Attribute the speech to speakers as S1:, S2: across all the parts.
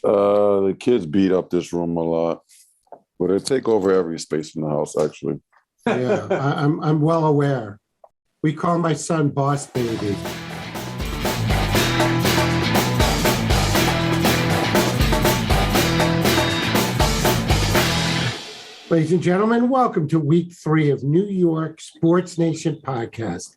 S1: The kids beat up this room a lot, but they take over every space in the house, actually.
S2: Yeah, I'm well aware. We call my son Boss Baby. Ladies and gentlemen, welcome to week 3 of New York Sports Nation podcast.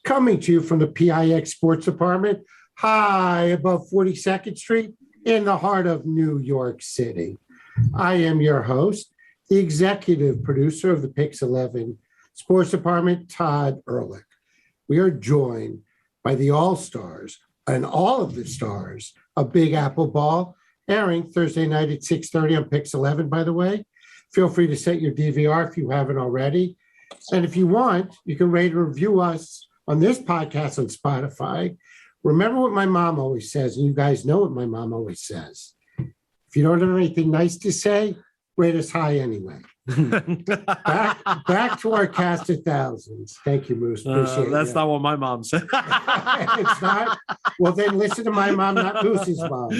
S2: Coming to you from the PIX Sports Department, high above 42nd Street in the heart of New York City. I am your host, the executive producer of the PIX 11 Sports Department, Todd Ehrlich. We are joined by the All-Stars and all of the stars of Big Apple Ball, airing Thursday night at 6:30 on PIX 11, by the way. Feel free to set your DVR if you haven't already. And if you want, you can rate and review us on this podcast on Spotify. Remember what my mom always says, and you guys know what my mom always says. If you don't have anything nice to say, rate us high anyway. back to our cast of thousands. Thank you, Moose. Appreciate
S3: that's
S2: it.
S3: not what my mom said.
S2: It's not? Well, then listen to my mom, not Moose's mom.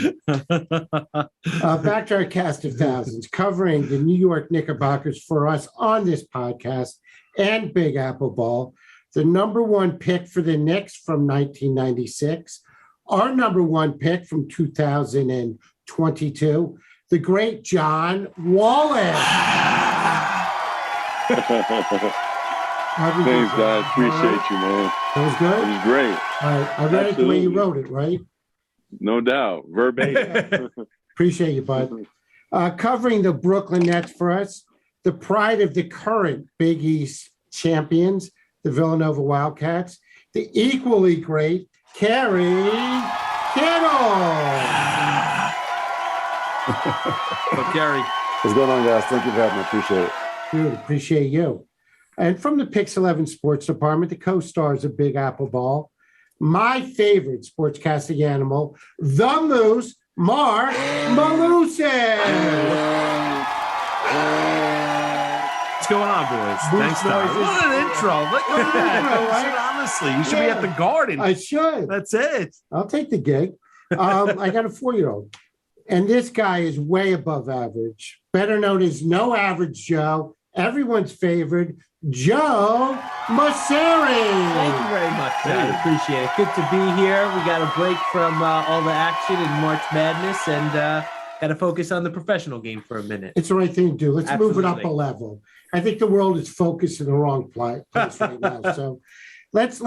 S2: Back to our cast of thousands, covering the New York Knickerbockers for us on this podcast and Big Apple Ball. The number one pick for the Knicks from 1996. Our number one pick from 2022. The great John Wallace.
S4: Thanks, guys. Appreciate you, man.
S2: That was good?
S4: It was great.
S2: All right. I read it the way you wrote it, right?
S4: No doubt. Verbatim.
S2: Appreciate you, bud. Covering the Brooklyn Nets for us, the pride of the current Big East champions, the Villanova Wildcats, the equally great Kerry Kittles.
S3: So, Kerry.
S1: What's going on, guys? Thank you for having me. Appreciate it.
S2: Dude, appreciate you. And from the PIX 11 Sports Department, the co-stars of Big Apple Ball, my favorite sportscasting animal, the Moose, Mark Mauceri.
S3: What's going on, boys? Thanks, Todd. What an intro. Look at that. Honestly, you should be at the Garden.
S2: I should.
S3: That's it.
S2: I'll take the gig. I got a 4-year-old. And this guy is way above average. Better known as No Average Joe. Everyone's favorite, Joe Mauceri.
S5: Thank you very much, Todd. Appreciate it. Good to be here. We got a break from all the action in March Madness and got to focus on the professional game for a minute.
S2: It's the right thing to do. Let's move it up
S5: Absolutely.
S2: a level. I think the world is focused in the wrong place right now. So let's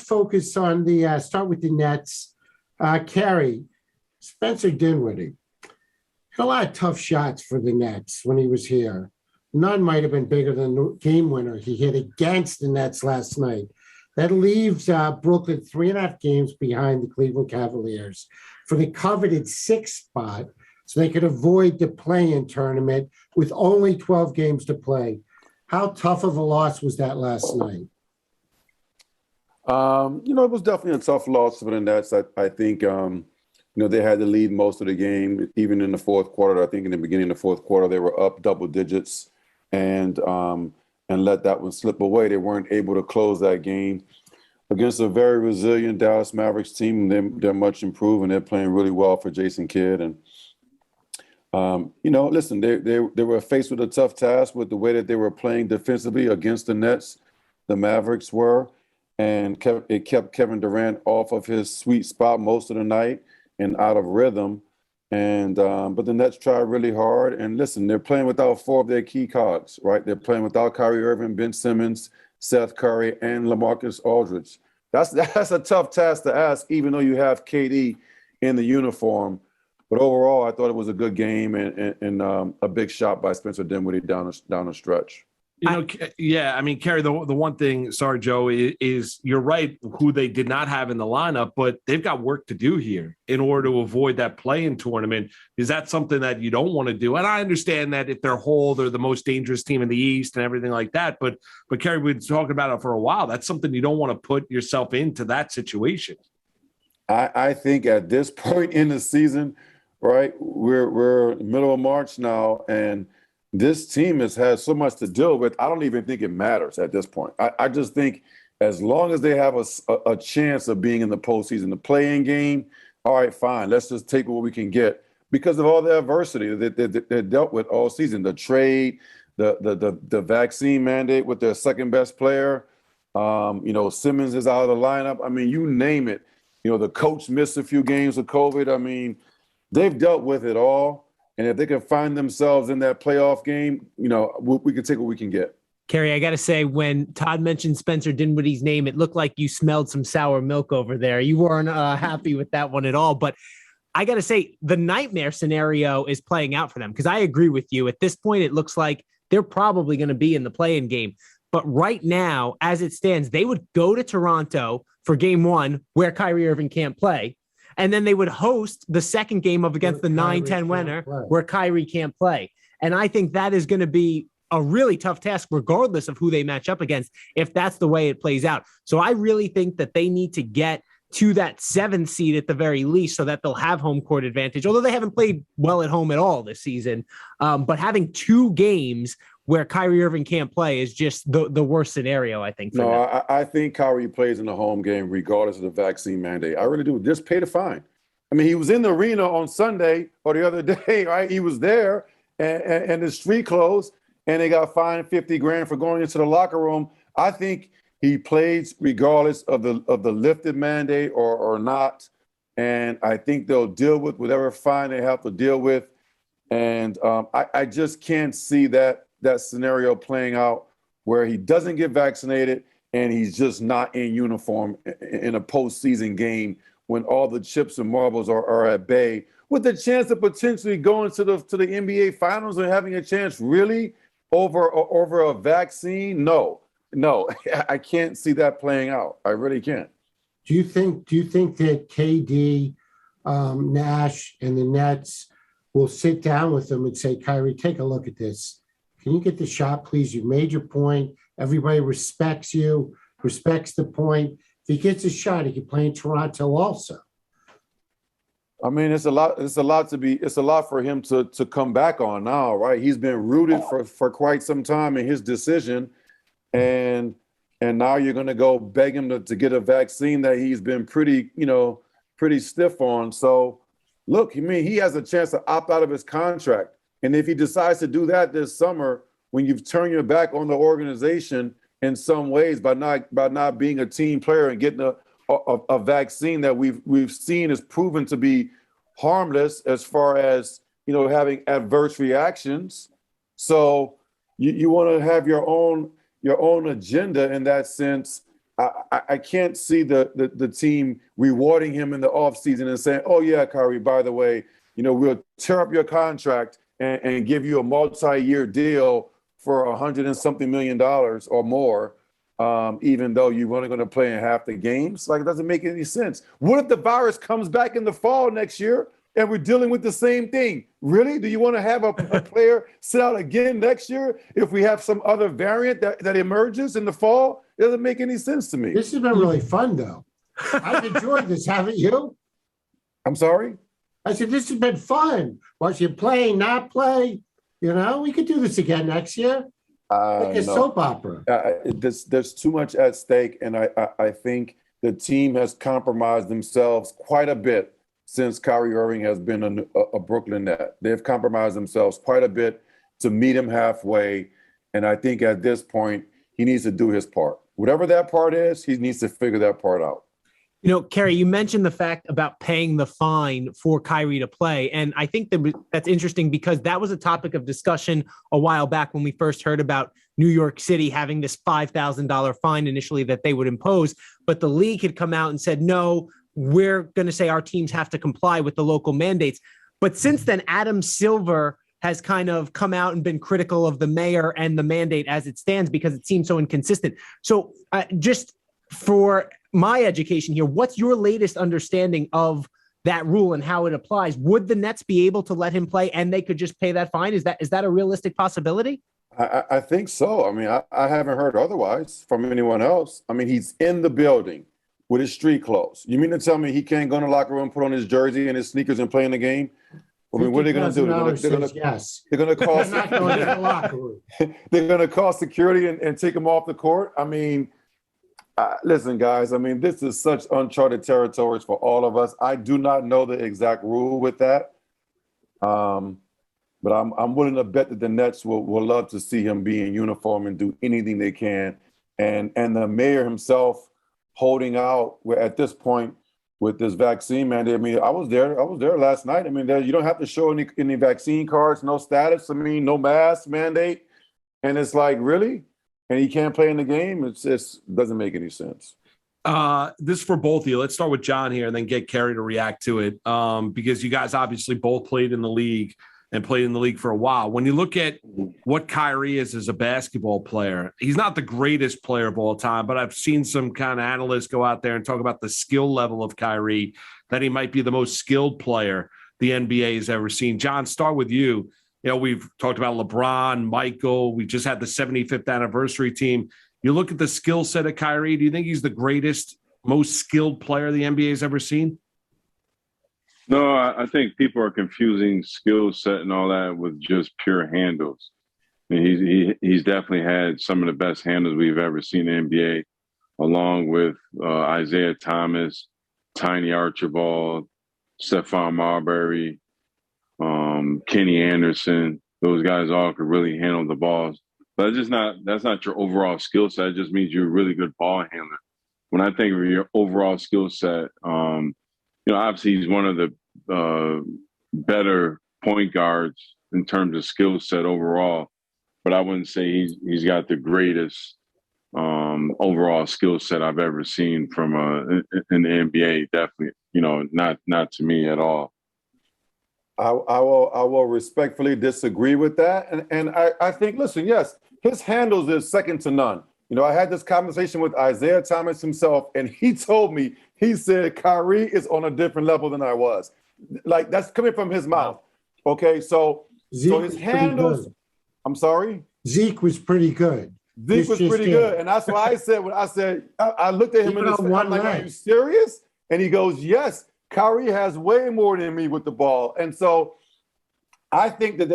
S2: focus on the start with the Nets. Kerry, Spencer Dinwiddie had a lot of tough shots for the Nets when he was here. None might have been bigger than the game winner he hit against the Nets last night. That leaves Brooklyn 3.5 games behind the Cleveland Cavaliers for the coveted 6th spot, so they could avoid the play-in tournament with only 12 games to play. How tough of a loss was that last night?
S1: It was definitely a tough loss for the Nets. I think, they had to lead most of the game, even in the fourth quarter. I think in the beginning of the fourth quarter, they were up double digits and let that one slip away. They weren't able to close that game against a very resilient Dallas Mavericks team. They're much improved, and they're playing really well for Jason Kidd. And, listen, they were faced with a tough task with the way that they were playing defensively against the Nets. The Mavericks were, and it kept Kevin Durant off of his sweet spot most of the night and out of rhythm. And but the Nets tried really hard. And listen, they're playing without 4 of their key cogs, right? They're playing without Kyrie Irving, Ben Simmons, Seth Curry, and LaMarcus Aldridge. That's a tough task to ask, even though you have KD in the uniform. But overall, I thought it was a good game and a big shot by Spencer Dinwiddie down the stretch.
S3: Kerry, the one thing, sorry, Joe, is you're right, who they did not have in the lineup, but they've got work to do here in order to avoid that play-in tournament. Is that something that you don't want to do? And I understand that if they're whole, they're the most dangerous team in the East and everything like that. But Kerry, we've been talking about it for a while. That's something you don't want to put yourself into that situation.
S1: I think at this point in the season, right, we're middle of March now, and this team has had so much to deal with. I don't even think it matters at this point. I just think as long as they have a chance of being in the postseason, the play-in game, all right, fine. Let's just take what we can get. because of all the adversity that they dealt with all season. The trade, the vaccine mandate with their second best player. Simmons is out of the lineup. I mean, you name it. The coach missed a few games with COVID. I mean, they've dealt with it all. And if they can find themselves in that playoff game, we can take what we can get.
S5: Kerry, I got to say, when Todd mentioned Spencer Dinwiddie's name, it looked like you smelled some sour milk over there. You weren't happy with that one at all. But I got to say, the nightmare scenario is playing out for them, because I agree with you. At this point, it looks like they're probably going to be in the play-in game. But right now, as it stands, they would go to Toronto for game one, where Kyrie Irving can't play. And then they would host the second game against the 9-10 winner, where Kyrie can't play. And I think that is going to be a really tough task, regardless of who they match up against, if that's the way it plays out. So I really think that they need to get to that 7th seed at the very least, so that they'll have home court advantage, although they haven't played well at home at all this season. But having 2 games where Kyrie Irving can't play is just the worst scenario, I think.
S1: I think Kyrie plays in the home game regardless of the vaccine mandate. I really do. Just pay the fine. I mean, he was in the arena on Sunday or the other day, right? He was there, and the street closed, and they got fined $50,000 for going into the locker room. I think he plays regardless of the lifted mandate or not. And I think they'll deal with whatever fine they have to deal with. And I just can't see that scenario playing out where he doesn't get vaccinated and he's just not in uniform in a postseason game when all the chips and marbles are at bay, with the chance of potentially going to the NBA Finals and having a chance really over a vaccine. No, I can't see that playing out. I really can't.
S2: Do you think that KD, Nash, and the Nets will sit down with them and say, Kyrie, take a look at this. Can you get the shot, please? You made your point. Everybody respects you, respects the point. If he gets a shot, he can play in Toronto also.
S1: I mean, it's a lot for him to come back on now, right? He's been rooted for quite some time in his decision. And now you're going to go beg him to get a vaccine that he's been pretty stiff on. So look, he has a chance to opt out of his contract. And if he decides to do that this summer, when you've turned your back on the organization in some ways by not being a team player and getting a vaccine that we've seen is proven to be harmless as far as having adverse reactions. So you want to have your own agenda in that sense. I can't see the team rewarding him in the offseason and saying, oh yeah, Kyrie, by the way, we'll tear up your contract and give you a multi-year deal for $100 and something million or more, even though you're only going to play in half the games. Like, it doesn't make any sense. What if the virus comes back in the fall next year and we're dealing with the same thing? Really? Do you want to have a player sit out again next year if we have some other variant that emerges in the fall? It doesn't make any sense to me.
S2: This has been really fun, though. I've enjoyed this, haven't you?
S1: I'm sorry?
S2: I said, this has been fun. Watch you play, not play. We could do this again next year. Like a soap opera.
S1: There's too much at stake, and I think the team has compromised themselves quite a bit since Kyrie Irving has been a Brooklyn Net. They've compromised themselves quite a bit to meet him halfway, and I think at this point, he needs to do his part. Whatever that part is, he needs to figure that part out.
S5: Kerry, you mentioned the fact about paying the fine for Kyrie to play. And I think that's interesting because that was a topic of discussion a while back when we first heard about New York City having this $5,000 fine initially that they would impose. But the league had come out and said, no, we're going to say our teams have to comply with the local mandates. But since then, Adam Silver has kind of come out and been critical of the mayor and the mandate as it stands because it seems so inconsistent. So just for my education here, what's your latest understanding of that rule and how it applies? Would the Nets be able to let him play and they could just pay that fine? Is that a realistic possibility?
S1: I think so. I mean, I haven't heard otherwise from anyone else. I mean, he's in the building with his street clothes. You mean to tell me he can't go in the locker room, put on his jersey and his sneakers and play in the game? I mean, what are they going to do? They're going to call
S2: not going to the locker room.
S1: They're going to call security and take him off the court. I mean, listen, guys, I mean, this is such uncharted territories for all of us. I do not know the exact rule with that. But I'm willing to bet that the Nets will love to see him be in uniform and do anything they can. And the mayor himself holding out at this point with this vaccine mandate. I mean, I was there last night. I mean, you don't have to show any vaccine cards, no status. I mean, no mask mandate. And it's like, really? And he can't play in the game? It just doesn't make any sense.
S3: This is for both of you. Let's start with John here and then get Kerry to react to it, because you guys obviously both played in the league and played in the league for a while. When you look at what Kyrie is as a basketball player, he's not the greatest player of all time, but I've seen some kind of analysts go out there and talk about the skill level of Kyrie, that he might be the most skilled player the NBA has ever seen. John, start with you. You know, we've talked about LeBron, Michael. We just had the 75th anniversary team. You look at the skill set of Kyrie. Do you think he's the greatest, most skilled player the NBA has ever seen?
S4: No, I think people are confusing skill set and all that with just pure handles. I mean, he's definitely had some of the best handles we've ever seen in the NBA, along with Isaiah Thomas, Tiny Archibald, Stephon Marbury, Kenny Anderson. Those guys all could really handle the balls. But that's not your overall skill set. It just means you're a really good ball handler. When I think of your overall skill set, obviously he's one of the better point guards in terms of skill set overall, but I wouldn't say he's got the greatest overall skill set I've ever seen from in the NBA. Definitely, not to me at all.
S1: I will respectfully disagree with that, and I think, listen, yes, his handles is second to none. I had this conversation with Isaiah Thomas himself, and he told me, he said, Kyrie is on a different level than I was. Like, that's coming from his mouth. Okay, so his handles. I'm sorry?
S2: Zeke was pretty good.
S1: Zeke was pretty good. And that's why I said, I looked at him and I'm like, are you serious? And he goes, yes, Kyrie has way more than me with the ball. And so I think that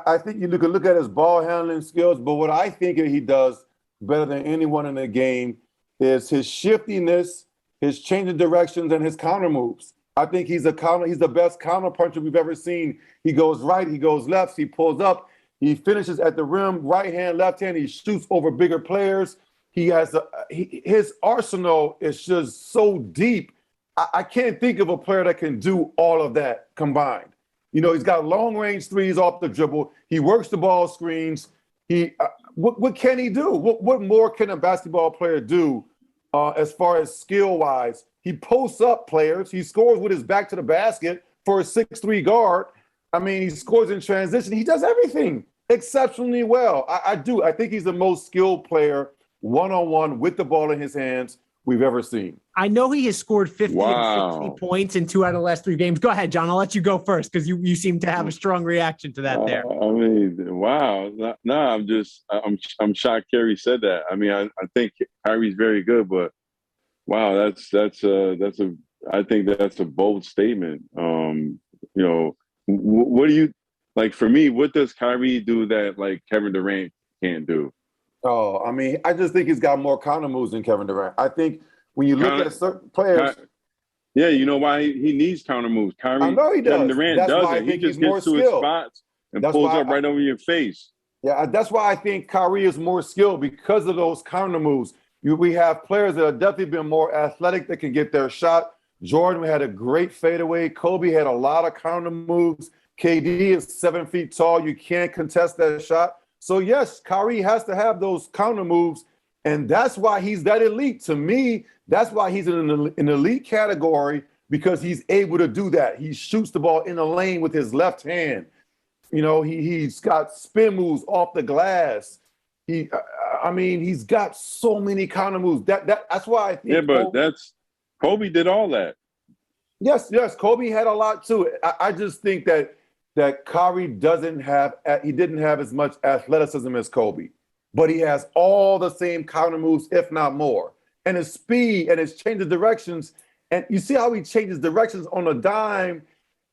S1: I think you could look at his ball handling skills, but what I think he does better than anyone in the game is his shiftiness, his changing directions, and his counter moves. I think he's the best counter puncher we've ever seen. He goes right, he goes left, he pulls up, he finishes at the rim, right hand, left hand, he shoots over bigger players. He has his arsenal is just so deep. I can't think of a player that can do all of that combined. He's got long-range threes off the dribble. He works the ball screens. What can he do? What more can a basketball player do as far as skill-wise? He posts up players. He scores with his back to the basket for a 6'3" guard. I mean, he scores in transition. He does everything exceptionally well. I do. I think he's the most skilled player one-on-one with the ball in his hands we've ever seen.
S5: I know he has scored 50 and 60 points in 2 out of the last 3 games. Go ahead, John. I'll let you go first because you seem to have a strong reaction to that there.
S4: I mean, wow. No, I'm shocked Kerry said that. I mean, I think Kyrie's very good, but wow, I think that's a bold statement. What do you like? For me, what does Kyrie do that like Kevin Durant can't do?
S1: Oh, I mean, I just think he's got more counter moves than Kevin Durant. I think when you look at certain players.
S4: Yeah, you know why he needs counter moves.
S1: I know he does.
S4: Kevin Durant doesn't. He just gets to his spots and pulls up right over your face.
S1: Yeah, that's why I think Kyrie is more skilled because of those counter moves. We have players that have definitely been more athletic that can get their shot. Jordan had a great fadeaway. Kobe had a lot of counter moves. KD is 7 feet tall. You can't contest that shot. So, yes, Kyrie has to have those counter moves, and that's why he's that elite. To me, that's why he's in an elite category, because he's able to do that. He shoots the ball in the lane with his left hand. He's got spin moves off the glass. He's got so many counter moves. That's why I think.
S4: Yeah, but Kobe did all that.
S1: Yes, Kobe had a lot too. I just think that Kyrie didn't have as much athleticism as Kobe, but he has all the same counter moves, if not more. And his speed and his change of directions. And you see how he changes directions on a dime.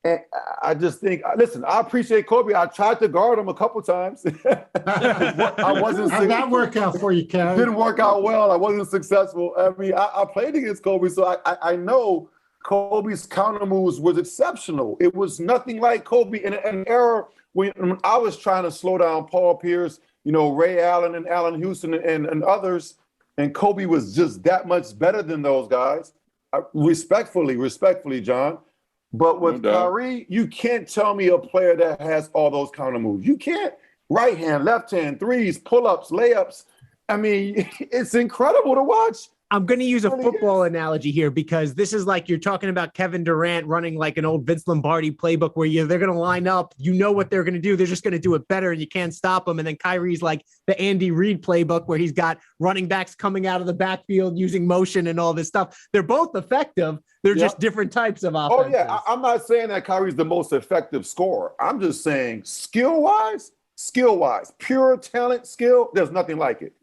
S1: And I just think, listen, I appreciate Kobe. I tried to guard him a couple times. I wasn't.
S2: How'd that work out for you, Kerry?
S1: Didn't work out well. I wasn't successful. I mean, I played against Kobe, so I know Kobe's counter moves was exceptional. It was nothing like Kobe in an era when I was trying to slow down Paul Pierce, Ray Allen and Allen Houston and others, and Kobe was just that much better than those guys. Respectfully, John. But with Kyrie, you can't tell me a player that has all those counter moves. You can't. Right hand, left hand, threes, pull-ups, layups. I mean, it's incredible to watch.
S5: I'm going to use a football analogy here because this is like you're talking about Kevin Durant running like an old Vince Lombardi playbook where they're going to line up. You know what they're going to do. They're just going to do it better and you can't stop them. And then Kyrie's like the Andy Reid playbook where he's got running backs coming out of the backfield using motion and all this stuff. They're both effective. They're just different types of offenses.
S1: Oh, yeah. I'm not saying that Kyrie's the most effective scorer. I'm just saying skill-wise, pure talent, skill, there's nothing like it.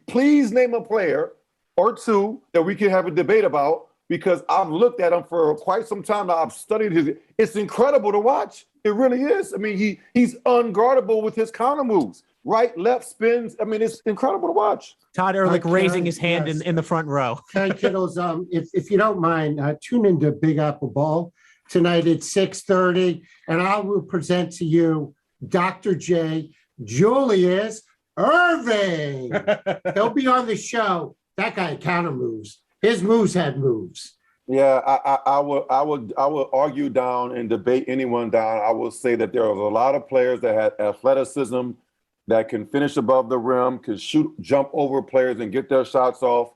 S1: Please name a player or two that we can have a debate about because I've looked at him for quite some time now. I've studied his. It's incredible to watch. It really is. I mean, he's unguardable with his counter moves. Right, left spins. I mean, it's incredible to watch.
S5: Todd Ehrlich raising his hand in the front row.
S2: Kerry Kittles, if you don't mind, tune into Big Apple Ball tonight at 6:30, and I will present to you Dr. J. Julius Irving. He'll be on the show. That guy had counter moves. His moves had moves.
S1: Yeah, I would argue down and debate anyone down. I will say that there was a lot of players that had athleticism that can finish above the rim, can shoot, jump over players and get their shots off.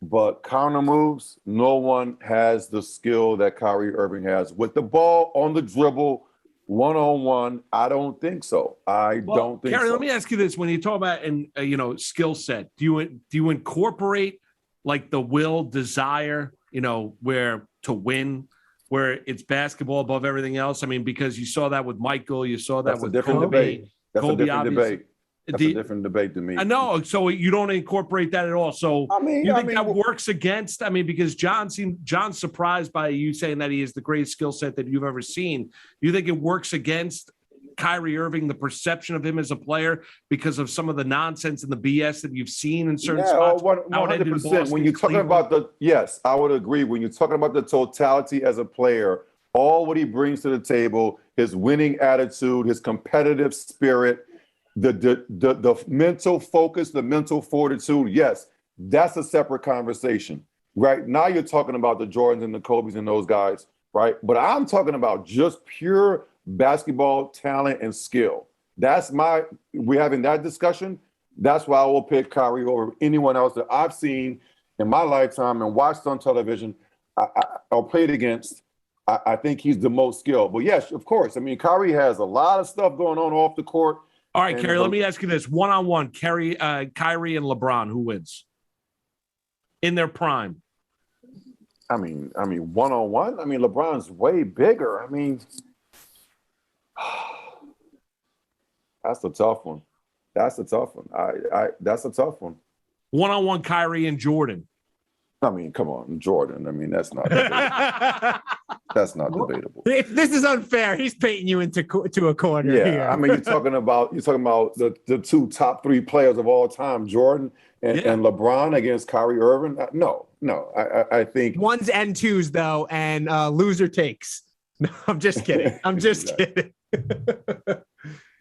S1: But counter moves, no one has the skill that Kyrie Irving has. With the ball on the dribble, one-on-one, I don't think so. Don't think
S3: Kerry,
S1: so.
S3: let me ask you this. When you talk about skill set, do you incorporate like the will, desire, where to win, where it's basketball above everything else? I mean, because you saw that with Michael, you saw that with
S1: different
S3: Kobe.
S1: debate. That's a different debate. That's a different debate to me.
S3: I know. So you don't incorporate that at all. So you think that works against? I mean, because John's surprised by you saying that he is the greatest skill set that you've ever seen. You think it works against Kyrie Irving, the perception of him as a player, because of some of the nonsense and the BS that you've seen in certain spots?
S1: 100%. When you're talking about yes, I would agree. When you're talking about the totality as a player, all what he brings to the table, his winning attitude, his competitive spirit, the mental focus, the mental fortitude, yes, that's a separate conversation. Right now you're talking about the Jordans and the Kobes and those guys, right? But I'm talking about just pure basketball talent and skill. We're having that discussion. That's why I will pick Kyrie over anyone else that I've seen in my lifetime and watched on television or played against. I think he's the most skilled. But yes, of course. I mean, Kyrie has a lot of stuff going on off the court.
S3: All right, Kerry, let me ask you this. One-on-one, Kyrie and LeBron, who wins? In their prime.
S1: I mean, one-on-one? I mean, LeBron's way bigger. I mean, that's a tough one. That's a tough one.
S3: One-on-one, Kyrie and Jordan.
S1: I mean, come on, Jordan. I mean, that's not debatable.
S5: If this is unfair, he's painting you to a corner.
S1: Yeah,
S5: here.
S1: I mean, you're talking about the two top three players of all time, Jordan and LeBron against Kyrie Irving. No. I think
S5: ones and twos though, and loser takes. No, I'm just kidding. I'm just kidding.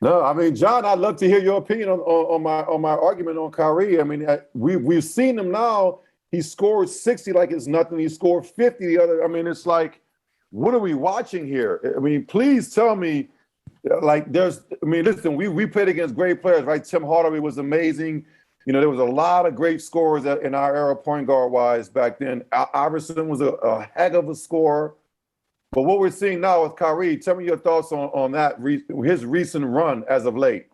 S1: No, I mean, John, I'd love to hear your opinion on my argument on Kyrie. I mean, we've seen him now. He scored 60 like it's nothing. He scored 50 the other. I mean, it's like, what are we watching here? I mean, please tell me, listen, we played against great players, right? Tim Hardaway was amazing. There was a lot of great scorers in our era, point guard wise back then. Iverson was a heck of a scorer. But what we're seeing now with Kyrie, tell me your thoughts on that, his recent run as of late.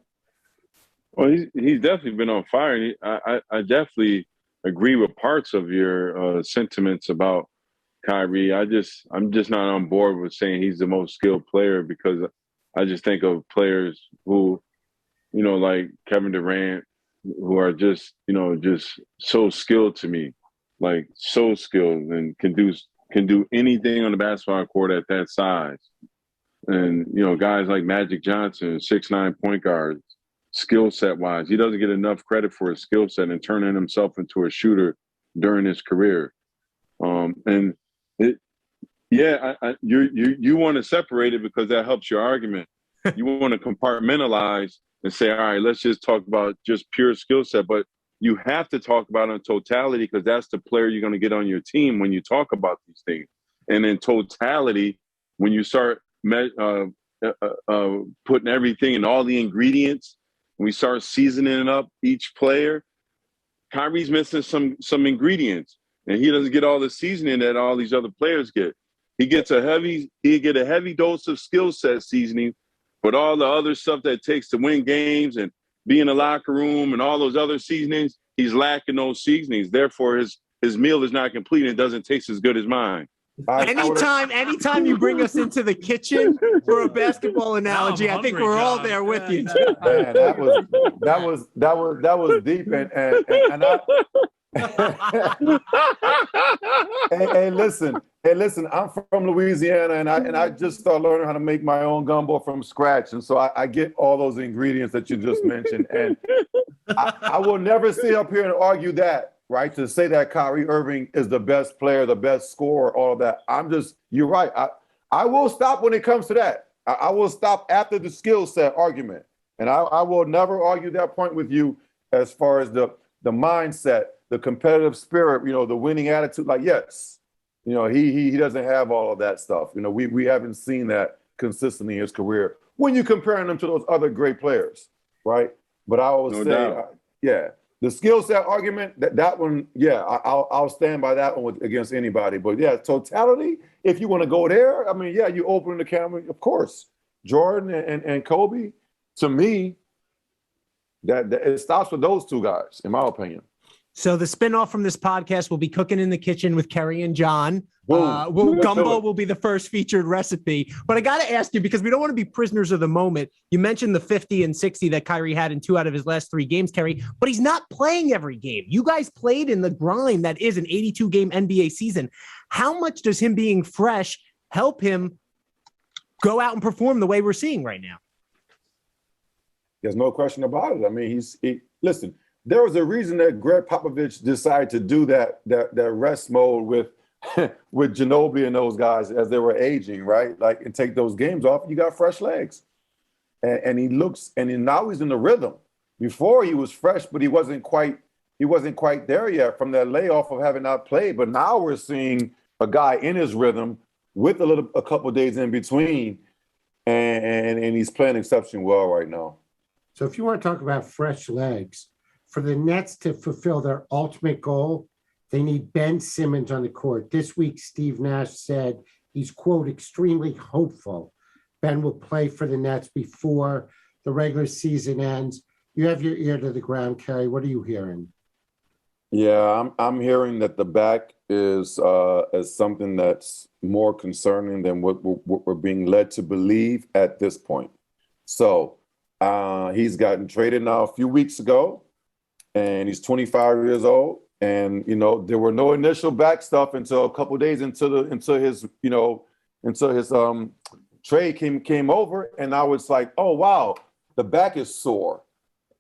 S4: Well, he's definitely been on fire. I definitely agree with parts of your sentiments about Kyrie. I'm just not on board with saying he's the most skilled player, because I just think of players who, like Kevin Durant, who are just so skilled to me, like so skilled and can do anything on the basketball court at that size. And, guys like Magic Johnson, 6'9" point guards, skill set wise, he doesn't get enough credit for his skill set and turning himself into a shooter during his career. And Yeah, you want to separate it because that helps your argument. You want to compartmentalize and say, all right, let's just talk about just pure skill set. But you have to talk about it in totality because that's the player you're going to get on your team when you talk about these things. And in totality, when you start putting everything and all the ingredients, when we start seasoning up each player, Kyrie's missing some ingredients, and he doesn't get all the seasoning that all these other players get. He get a heavy dose of skill set seasoning, but all the other stuff that it takes to win games and be in the locker room and all those other seasonings, he's lacking those seasonings. Therefore, his meal is not complete and it doesn't taste as good as mine.
S5: Anytime you bring us into the kitchen for a basketball analogy, I think we're all there with you.
S1: Man, that was deep, and listen, I'm from Louisiana, and I just started learning how to make my own gumbo from scratch, and so I get all those ingredients that you just mentioned, and I will never sit up here and argue that. Right, to say that Kyrie Irving is the best player, the best scorer, all of that. You're right. I will stop when it comes to that. I will stop after the skill set argument. And I will never argue that point with you as far as the mindset, the competitive spirit, the winning attitude. Like, yes, he doesn't have all of that stuff. We haven't seen that consistently in his career when you're comparing him to those other great players, right? But I always yeah. The skill set argument, that one, yeah, I'll stand by that one against anybody. But yeah, totality, if you want to go there, I mean, yeah, you open the camera, of course. Jordan and Kobe, to me, that it stops with those two guys, in my opinion.
S5: So the spinoff from this podcast will be Cooking in the Kitchen with Kerry and John. Gumbo will be the first featured recipe. But I got to ask you, because we don't want to be prisoners of the moment. You mentioned the 50 and 60 that Kyrie had in 2 out of his last 3 games, Kerry, but he's not playing every game. You guys played in the grind that is an 82-game NBA season. How much does him being fresh help him go out and perform the way we're seeing right now?
S1: There's no question about it. I mean, listen, there was a reason that Greg Popovich decided to do that rest mode with Ginobili and those guys as they were aging, right? Like, and take those games off, you got fresh legs. And now he's in the rhythm. Before he was fresh, but he wasn't quite there yet from that layoff of having not played. But now we're seeing a guy in his rhythm with a couple of days in between, and he's playing exceptionally well right now.
S2: So if you want to talk about fresh legs, for the Nets to fulfill their ultimate goal, they need Ben Simmons on the court. This week, Steve Nash said he's, quote, extremely hopeful Ben will play for the Nets before the regular season ends. You have your ear to the ground, Kerry. What are you hearing?
S1: Yeah, I'm hearing that the back is something that's more concerning than what we're being led to believe at this point. So he's gotten traded now a few weeks ago, and he's 25 years old. And there were no initial back stuff until a couple of days until his trade came over, and now it's like, oh wow, the back is sore,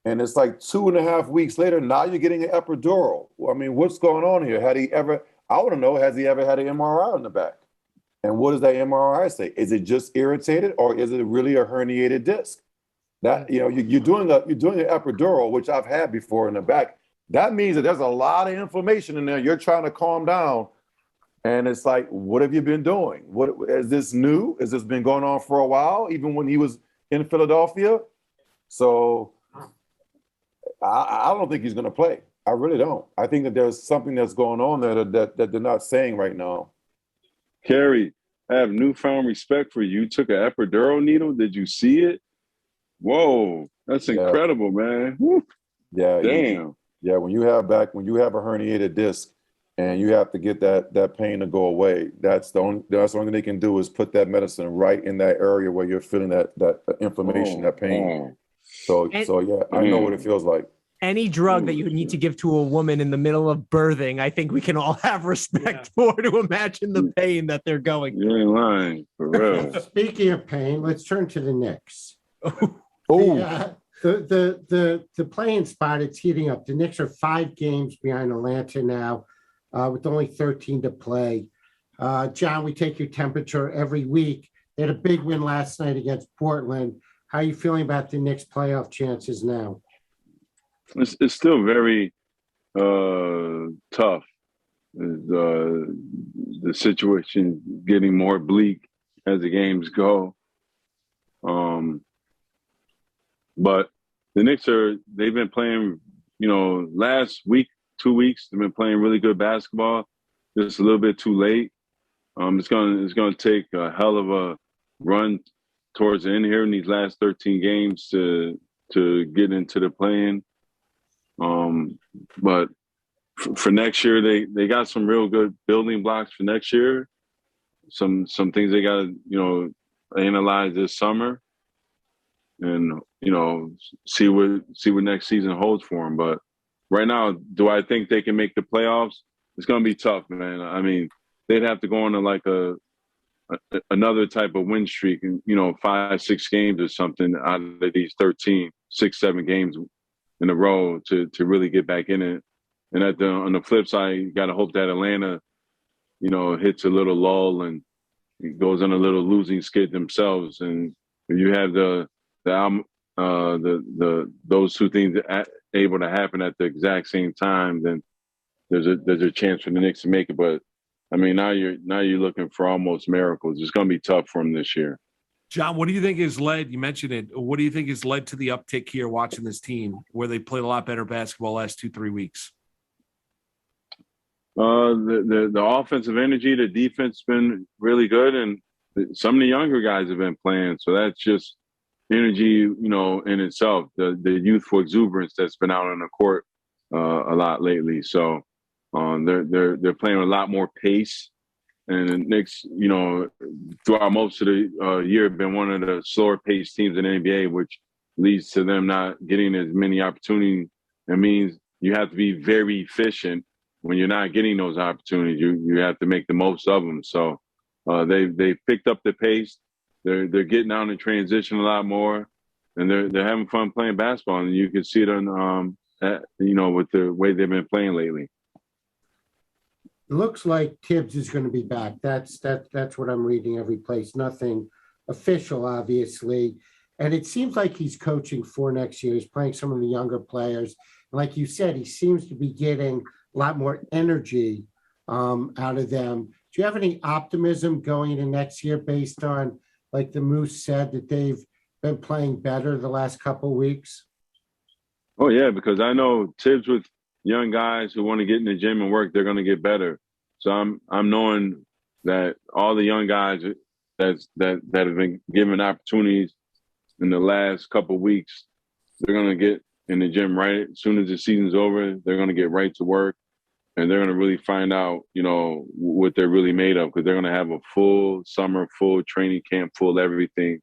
S1: and it's like 2.5 weeks later. Now you're getting an epidural. I mean, what's going on here? I want to know, has he ever had an MRI on the back? And what does that MRI say? Is it just irritated, or is it really a herniated disc? That you're doing an epidural, which I've had before in the back. That means that there's a lot of inflammation in there. You're trying to calm down, and it's like, what have you been doing? What is this new? Has this been going on for a while, even when he was in Philadelphia? So I don't think he's going to play. I really don't. I think that there's something that's going on there that they're not saying right now.
S4: Kerry, I have newfound respect for you. You took an epidural needle. Did you see it? Whoa, that's incredible, man. Woo.
S1: Yeah.
S4: Damn.
S1: Yeah, when you have a herniated disc and you have to get that pain to go away, that's the only thing they can do is put that medicine right in that area where you're feeling that inflammation, that pain. So yeah, I know what it feels like.
S5: Any drug that you need to give to a woman in the middle of birthing, I think we can all have respect for, to imagine the pain that they're going through.
S4: You ain't lying, for real.
S2: Speaking of pain, let's turn to the Knicks. The playing spot, it's heating up. The Knicks are 5 games behind Atlanta now, with only 13 to play. John, we take your temperature every week. They had a big win last night against Portland. How are you feeling about the Knicks' playoff chances now?
S4: It's still very tough. The situation getting more bleak as the games go. But the Knicks they've been playing, last week, 2 weeks, they've been playing really good basketball, just a little bit too late. It's gonna take a hell of a run towards the end here in these last 13 games to get into the play-in. But for next year, they got some real good building blocks for next year. Some things they got to analyze this summer, and see what next season holds for them. But right now, do I think they can make the playoffs? It's going to be tough, man. I mean, they'd have to go on to like another type of win streak, and 5-6 games or something out of these 13, 6-7 games in a row to really get back in it. And on the flip side, you got to hope that Atlanta, hits a little lull and goes on a little losing skid themselves. And if you have those two things able to happen at the exact same time, then there's a chance for the Knicks to make it. But I mean, now you're looking for almost miracles. It's going to be tough for them this year.
S3: John, what do you think has led? You mentioned it. What do you think has led to the uptick here watching this team, where they played a lot better basketball last 2-3 weeks?
S4: The offensive energy, the defense has been really good, and some of the younger guys have been playing. So that's just energy, in itself. The youthful exuberance that's been out on the court a lot lately. So they're playing a lot more pace. And the Knicks, throughout most of the year, have been one of the slower paced teams in the NBA, which leads to them not getting as many opportunities. It means you have to be very efficient when you're not getting those opportunities. You have to make the most of them. So they've picked up the pace. They're getting out in transition a lot more, and they're having fun playing basketball. And you can see it on with the way they've been playing lately.
S2: It looks like Tibbs is going to be back. That's what I'm reading every place. Nothing official, obviously. And it seems like he's coaching for next year. He's playing some of the younger players. And like you said, he seems to be getting a lot more energy out of them. Do you have any optimism going into next year based on, like the Moose said, that they've been playing better the last couple of weeks?
S4: Oh, yeah, because I know Tibbs with young guys who want to get in the gym and work, they're going to get better. So I'm knowing that all the young guys that have been given opportunities in the last couple of weeks, they're going to get in the gym right as soon as the season's over. They're going to get right to work, and they're going to really find out, what they're really made of, because they're going to have a full summer, full training camp, full everything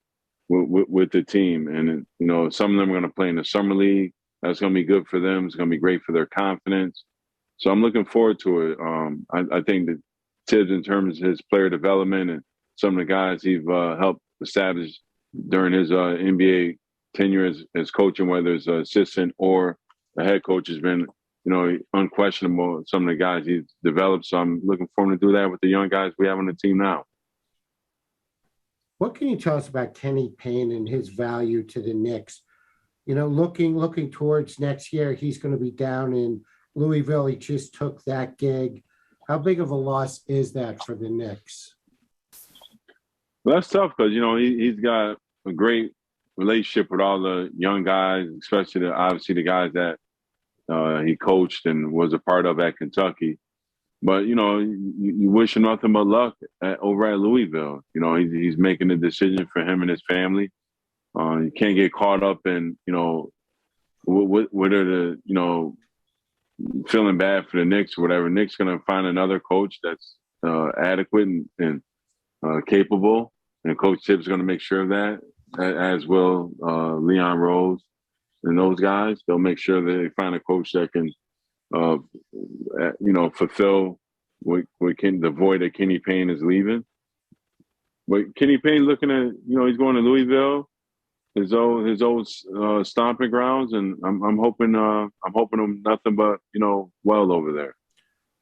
S4: with the team. And, some of them are going to play in the summer league. That's going to be good for them. It's going to be great for their confidence. So I'm looking forward to it. I think that Tibbs, in terms of his player development and some of the guys he's helped establish during his NBA tenure as coaching, whether it's an assistant or a head coach, has been, unquestionable. Some of the guys he's developed. So I'm looking for him to do that with the young guys we have on the team now.
S2: What can you tell us about Kenny Payne and his value to the Knicks? Looking towards next year, he's going to be down in Louisville. He just took that gig. How big of a loss is that for the Knicks?
S4: Well, that's tough because, he's got a great relationship with all the young guys, especially obviously the guys that he coached and was a part of at Kentucky. But, you wish him nothing but luck over at Louisville. He's making a decision for him and his family. You can't get caught up in, whether feeling bad for the Knicks or whatever. Knicks going to find another coach that's adequate and capable, and Coach Tibbs is going to make sure of that, as will Leon Rose and those guys. They'll make sure that they find a coach that can, fulfill the void that Kenny Payne is leaving. But Kenny Payne looking at, he's going to Louisville, his old stomping grounds, and I'm hoping nothing but well over there.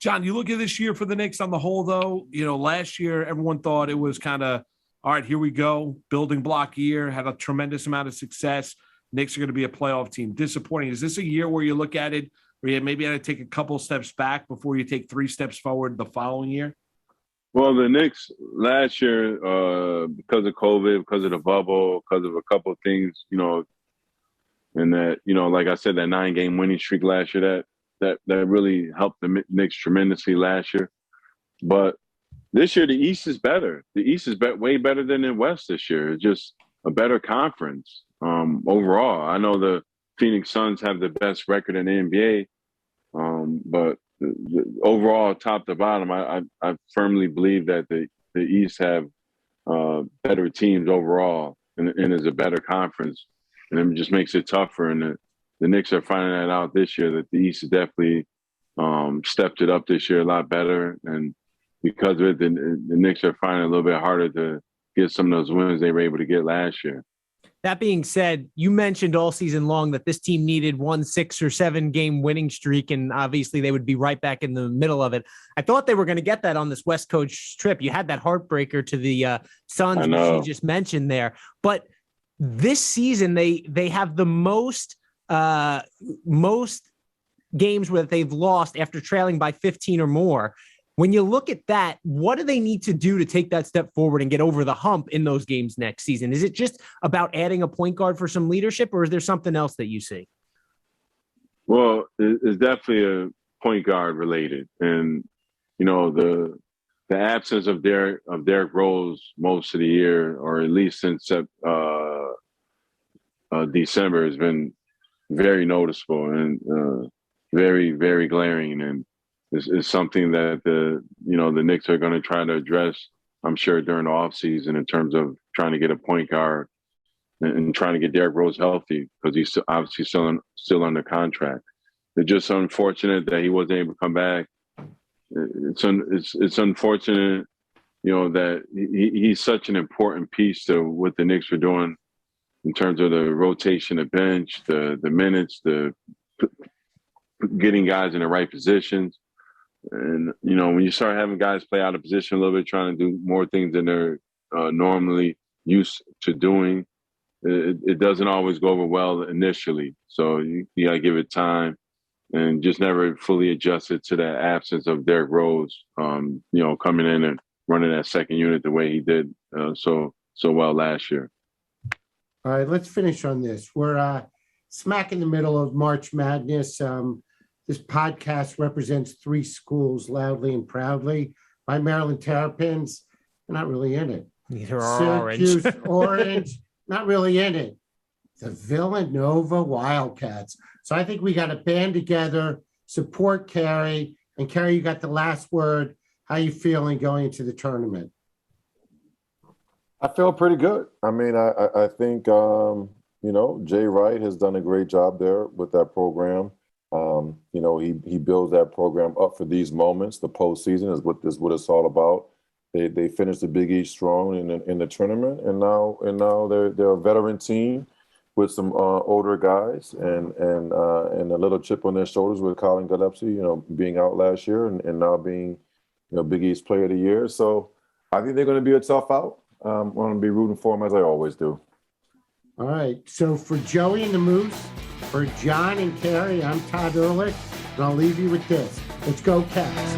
S3: John, you look at this year for the Knicks on the whole, though. Last year everyone thought it was kind of, all right, here we go, building block year, had a tremendous amount of success. Knicks are going to be a playoff team. Disappointing. Is this a year where you look at it where you maybe had to take a couple steps back before you take 3 steps forward the following year?
S4: Well, the Knicks last year, because of COVID, because of the bubble, because of a couple of things, and that, like I said, that 9-game winning streak last year, that really helped the Knicks tremendously last year. But this year, the East is better. The East is way better than the West this year. It's just a better conference overall. I know the Phoenix Suns have the best record in the NBA, but overall, top to bottom, I firmly believe that the East have better teams overall and is a better conference. And it just makes it tougher. And the Knicks are finding that out this year, that the East has definitely stepped it up this year a lot better. And because of it, the Knicks are finding it a little bit harder to get some of those wins they were able to get last year.
S5: That being said, you mentioned all season long that this team needed 1 6 or 7 game winning streak, and obviously they would be right back in the middle of it. I thought they were going to get that on this West Coast trip. You had that heartbreaker to the Suns, which you just mentioned there. But this season, they have the most games where they've lost after trailing by 15 or more. When you look at that, what do they need to do to take that step forward and get over the hump in those games next season? Is it just about adding a point guard for some leadership, or is there something else that you see?
S4: Well, it's definitely a point guard related. And, the absence of Derrick Rose most of the year, or at least since December, has been very noticeable and very, very glaring. And is something that the Knicks are going to try to address, I'm sure, during the offseason in terms of trying to get a point guard and trying to get Derrick Rose healthy, because he's obviously still under contract. It's just unfortunate that he wasn't able to come back. It's unfortunate, that he's such an important piece to what the Knicks are doing in terms of the rotation, the bench, the minutes, the getting guys in the right positions. And, when you start having guys play out of position a little bit, trying to do more things than they're normally used to doing, it doesn't always go over well initially. So you got to give it time and just never fully adjust it to that absence of Derrick Rose, coming in and running that second unit the way he did so well last year.
S2: All right, let's finish on this. We're smack in the middle of March Madness. This podcast represents 3 schools loudly and proudly. My Maryland Terrapins, they're not really in it.
S5: Neither are
S2: Syracuse Orange, not really in it. The Villanova Wildcats. So I think we got to band together, support Kerry. And Kerry, you got the last word. How you feeling going into the tournament?
S1: I feel pretty good. I mean, I think, Jay Wright has done a great job there with that program. He builds that program up for these moments. The postseason is what it's all about. They finished the Big East strong in the tournament, and now they're a veteran team with some older guys and a little chip on their shoulders with Colin Gillespie, being out last year and now being Big East Player of the Year. So I think they're going to be a tough out. I'm going to be rooting for them as I always do.
S2: All right. So for Joey and the Moose, for John and Kerry, I'm Todd Ehrlich, and I'll leave you with this. Let's go Cats.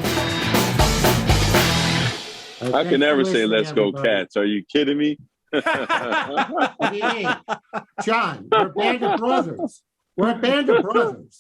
S4: I can never say let's go Cats. Are you kidding me?
S2: What do you mean? John, we're a band of brothers. We're a band of brothers.